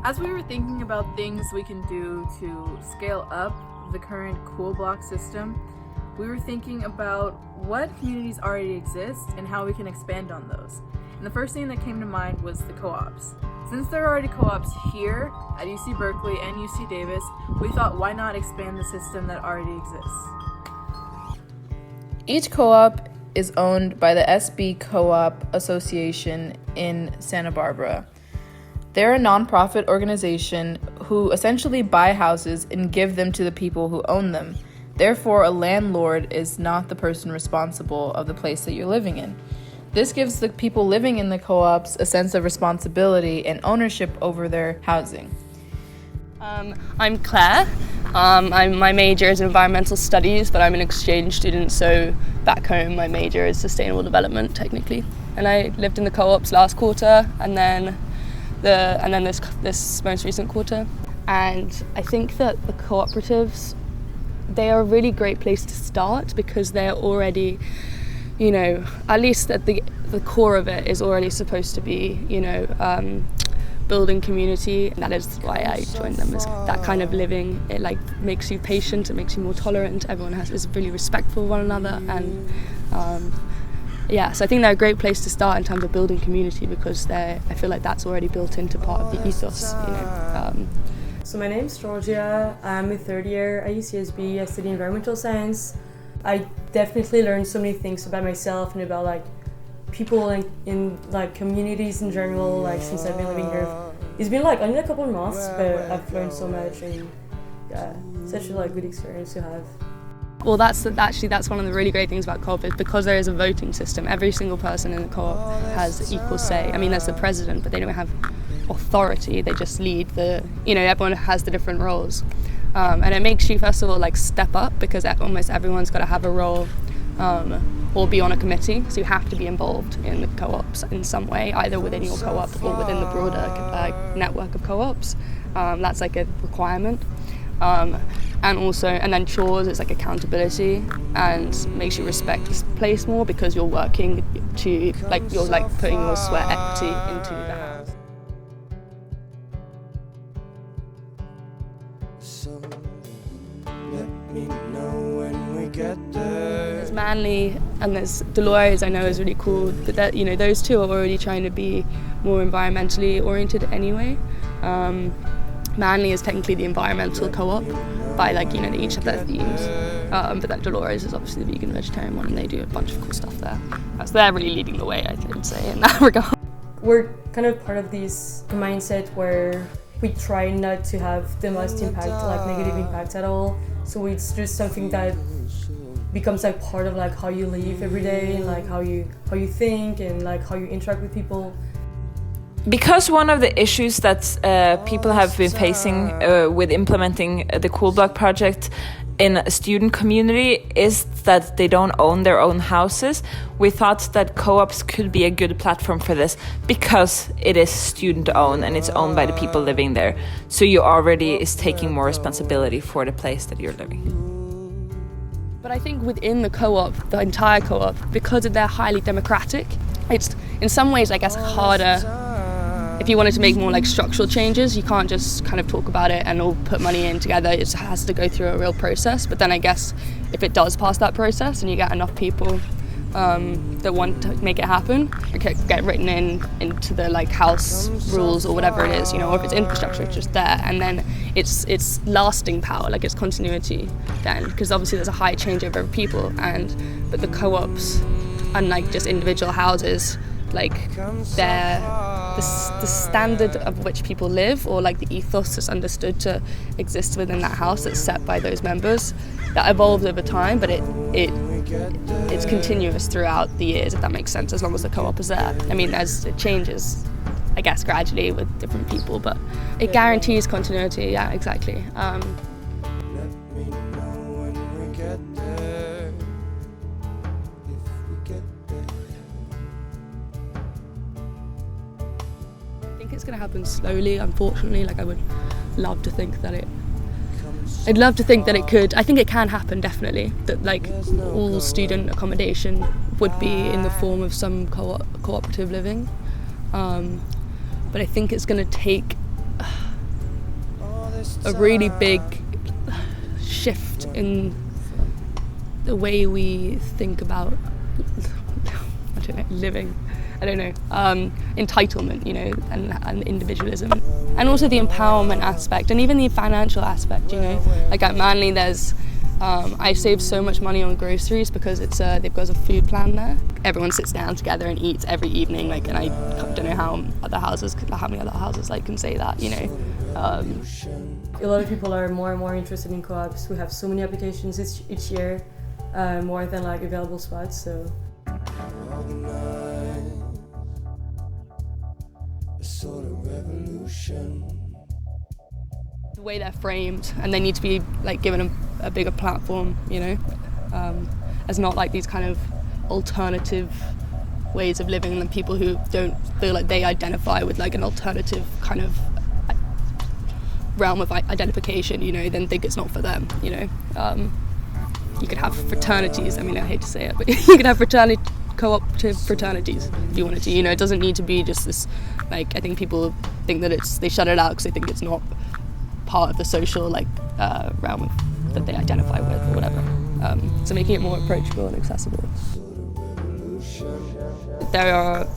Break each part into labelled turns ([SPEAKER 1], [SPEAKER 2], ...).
[SPEAKER 1] As we were thinking about things we can do to scale up the current cool block system, we were thinking about what communities already exist and how we can expand on those. And the first thing that came to mind was the co-ops. Since there are already co-ops here at UC Berkeley and UC Davis, we thought why not expand the system that already exists. Each co-op is owned by the SB Co-op Association in Santa Barbara. They're a nonprofit organization who essentially buy houses and give them to the people who own them. Therefore, a landlord is not the person responsible of the place that you're living in. This gives the people living in the co-ops a sense of responsibility and ownership over their housing.
[SPEAKER 2] I'm Claire. My major is in environmental studies, but I'm an exchange student, so back home my major is sustainable development, technically. And I lived in the co-ops last quarter, and then this most recent quarter. And I think that the cooperatives, they are a really great place to start because they're already, at least at the core of it is already supposed to be, building community. And that is why I joined them, is that kind of living. It makes you patient, it makes you more tolerant. Everyone is really respectful of one another, and so I think they're a great place to start in terms of building community because I feel like that's already built into part of the ethos.
[SPEAKER 3] So my name's Georgia. I'm a third year at UCSB. I study environmental science. I definitely learned so many things about myself and about people in communities in general. Since I've been living here, it's been only a couple of months, but I've learned so much, and such a good experience to have.
[SPEAKER 2] Well, that's one of the really great things about co-op is because there is a voting system. Every single person in the co-op has equal say. I mean, there's the president, but they don't have authority. They just lead everyone has the different roles. And it makes you, first of all, step up because almost everyone's got to have a role or be on a committee. So you have to be involved in the co-ops in some way, either within your co-op or within the broader network of co-ops. That's a requirement. And then chores, it's accountability and makes you respect this place more because you're working to, you're putting your sweat equity into the house.
[SPEAKER 4] So let me know when we get there.
[SPEAKER 2] There's Manly and there's Dolores, I know is really cool, but that, those two are already trying to be more environmentally oriented anyway. Manly is technically the environmental co-op by they each have their themes, but then Dolores is obviously the vegan vegetarian one, and they do a bunch of cool stuff there. So they're really leading the way, I would say, in that regard.
[SPEAKER 3] We're kind of part of this mindset where we try not to have the most impact, negative impact at all. So it's just something that becomes part of how you live every day and how you think and how you interact with people.
[SPEAKER 5] Because one of the issues that people have been facing with implementing the Cool Block project in a student community is that they don't own their own houses, we thought that co-ops could be a good platform for this because it is student-owned and it's owned by the people living there. So you already is taking more responsibility for the place that you're living.
[SPEAKER 2] But I think within the co-op, the entire co-op, because they're highly democratic, it's in some ways, I guess, harder. If you wanted to make more structural changes, you can't just kind of talk about it and all put money in together. It has to go through a real process. But then I guess if it does pass that process and you get enough people that want to make it happen, it could get written into the house rules or whatever it is, or if it's infrastructure, it's just there. And then it's lasting power, it's continuity then, because obviously there's a high changeover of people. But the co-ops, unlike just individual houses, the standard of which people live, or the ethos that's understood to exist within that house that's set by those members, that evolves over time, but it's continuous throughout the years, if that makes sense, as long as the co-op is there. I mean, it changes, I guess, gradually with different people, but it guarantees continuity, yeah, exactly.
[SPEAKER 4] Let me know when we get there. If we get there.
[SPEAKER 2] I think it's going to happen slowly, unfortunately. I would love to think that I'd love to think that it could. I think it can happen, definitely. That all student accommodation would be in the form of some cooperative living. But I think it's going to take a really big shift in the way we think about living. I don't know, entitlement, you know, and individualism, and also the empowerment aspect, and even the financial aspect, you know. Like at Manly, there's I save so much money on groceries because it's they've got a food plan there. Everyone sits down together and eats every evening, like, and I don't know how many other houses like can say that, you know.
[SPEAKER 3] A lot of people are more and more interested in co-ops. We have so many applications each year, more than like available spots. So.
[SPEAKER 4] A sort of revolution.
[SPEAKER 2] The way they're framed, and they need to be like given a bigger platform, you know, as not like these kind of alternative ways of living, and people who don't feel like they identify with like an alternative kind of realm of identification, you know, then think it's not for them, you know. You could have fraternities, I mean, I hate to say it, but you could have cooperative fraternities if you wanted to, you know. It doesn't need to be just this, like, I think people think that they shut it out because they think it's not part of the social like realm that they identify with or whatever. So making it more approachable and accessible. There are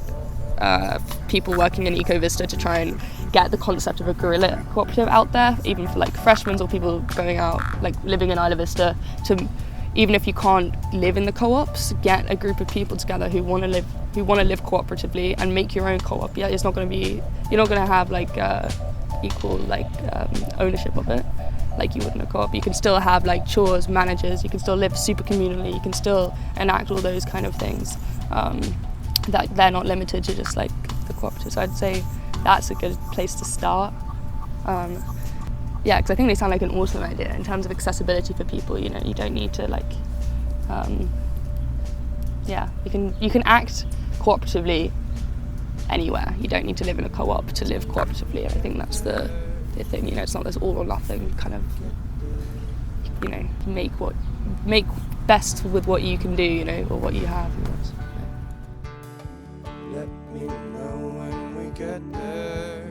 [SPEAKER 2] people working in EcoVista to try and get the concept of a guerrilla cooperative out there, even for like freshmen or people going out, like living in Isla Vista, to, even if you can't live in the co-ops, get a group of people together who want to live cooperatively and make your own co-op. Yeah, it's not going to be, you're not going to have like equal like ownership of it like you would in a co-op. You can still have like chores, managers, you can still live super communally, you can still enact all those kind of things that they're not limited to just like the cooperative. So I'd say that's a good place to start. Yeah, because I think they sound like an awesome idea in terms of accessibility for people. You know, you don't need to like, yeah, you can act cooperatively anywhere. You don't need to live in a co-op to live cooperatively. I think that's the thing. You know, it's not this all or nothing kind of. You know, make best with what you can do. You know, or what you have. You know, so, yeah.
[SPEAKER 4] Let me know when we get there.